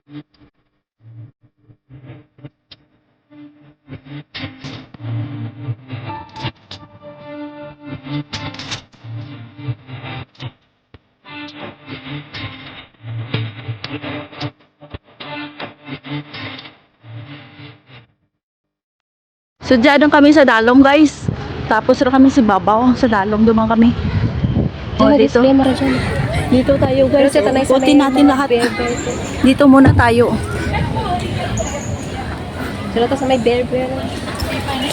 So dyan kami sa Dalong guys. Tapos rin kami sa Babaw. Sa Dalong duman kami. Oh, dito. Dito tayo guys. Ikutin natin lahat. Dito muna tayo. Sila to sa may bear.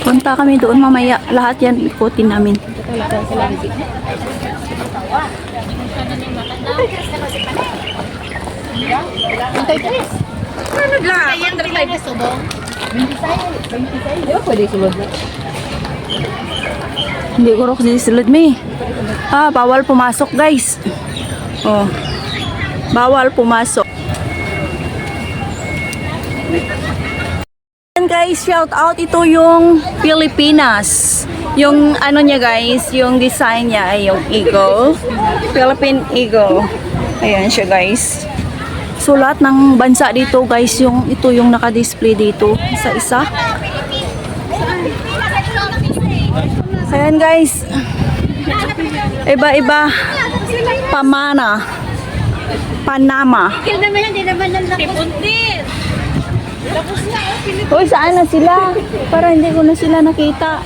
Punta kami doon mamaya. Lahat yan ikutin namin. Ano lang? Ayan, tayo na subong. 26. Di ba pwede sulod na? Hindi ko rin silid me. Bawal pumasok guys. Oh. Bawal pumasok. And guys, shout out, ito yung Pilipinas. Yung ano niya guys, yung design niya ay yung eagle. Philippine eagle. Ayan siya guys. So lahat ng bansa dito guys, ito yung naka-display dito sa isa. Ayan guys. Iba-iba. Panama. Uy, saan na sila? Para hindi ko na sila nakita.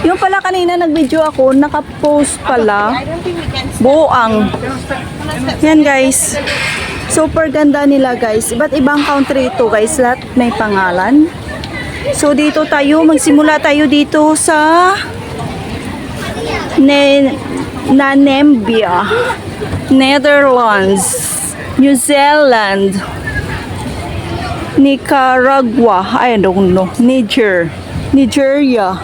Yung pala kanina nag-video ako, naka-post pala. Buang. Yan guys. Super ganda nila guys. Iba't ibang country ito guys. Lahat may pangalan. So dito tayo, magsimula tayo dito sa Namibia, Netherlands, New Zealand, Nicaragua, I don't know, Nigeria,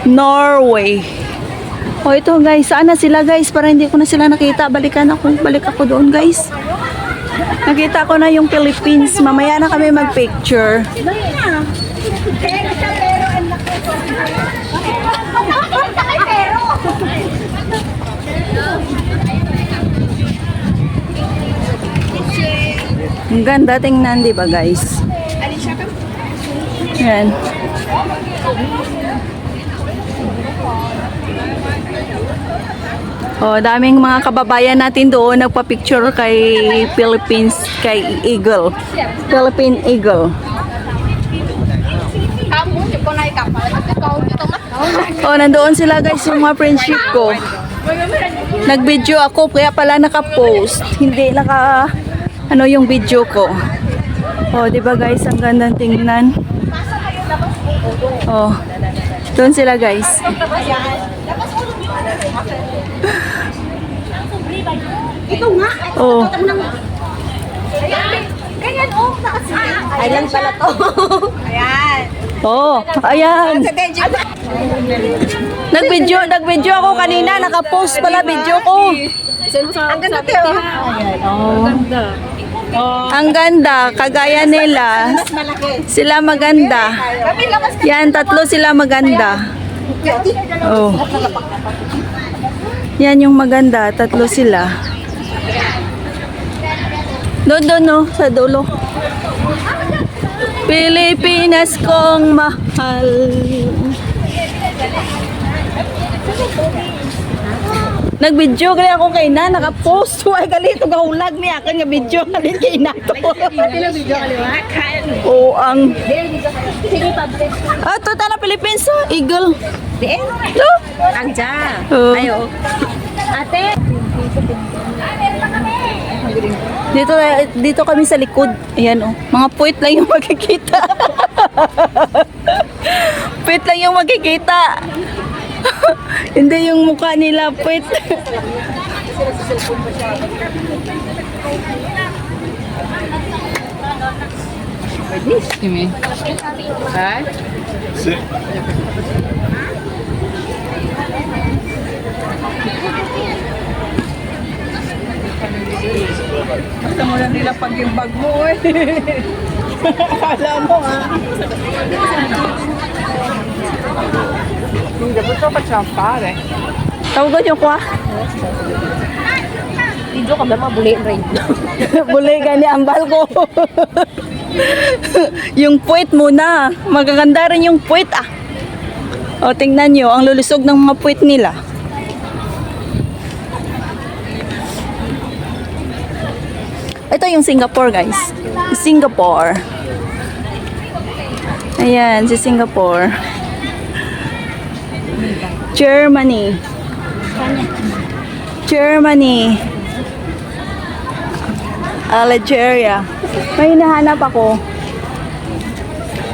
Norway. O ito guys, saan na sila guys? Para hindi ko na sila nakita. Balik ako doon guys. Nakita ko na yung Philippines. Mamaya na kami mag-picture. Ang ganda tingnan, di ba guys? Yan. Oh, daming mga kababayan natin doon nagpa-picture kay Philippines, kay Eagle. Philippine Eagle. Oh, nandoon sila guys, yung mga friendship ko. Nag-video ako, kaya pala naka-post. Hindi ano yung video ko. Oh, di ba guys, ang gandang tingnan. Oh, doon sila guys. Ito nga. Oh. Ganyan, oh. Ayan pala to. Ayan. Oh, ayan. Nag-video ako kanina, naka-post pala video ko. Ang ganda tayo. Oh. Ang ganda, kagaya nila. Sila maganda. Yan, tatlo sila maganda. Oh. Yan yung maganda, tatlo sila. Doon no, sa dulo. Pilipinas kong mahal. Nag-video kaya ako kay na, naka-post. Ay, galito gahulag niya. Akan nga video kalin kay na to. Oo, ang... Ito, tala Philippines, Eagle. Ito. Ang dyan. Ayo. Ate. Dito kami sa likod. Ayan oh. Mga puwit lang yung makikita. Puwit lang yung makikita. Hindi yung mukha nila puwit. Bellissimi. Sì. Basta mo lang nila pag yung bag mo eh. Akala mo Dopo ciò facciamo fare. Tawag nyo ko Video ka ba mabuli rin? Bulay gani ang balko. Yung puwit muna. Magaganda rin yung puwit ah. O, tingnan nyo, ang lulusog ng mga puwit nila. Ito yung Singapore, guys. Singapore. Ayan, si Singapore. Germany. Germany. Algeria. May hinahanap ako.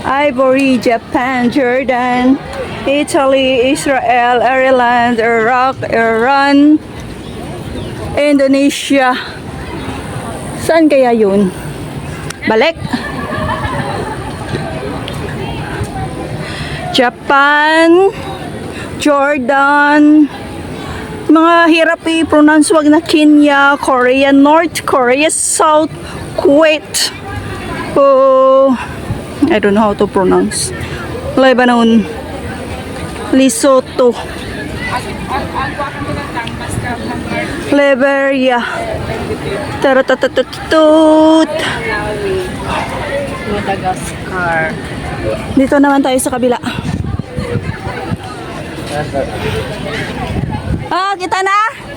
Ivory, Japan, Jordan, Italy, Israel, Ireland, Iraq, Iran, Indonesia. Saan kaya yun? Balik. Japan, Jordan, mga hirap i-pronounce, wag na Kenya, Korea North, Korea South, Kuwait, I don't know how to pronounce, Lebanon, Lesotho, Liberia, Taratatatut. Madagascar. Dito naman tayo sa kabila. Ah, kita na?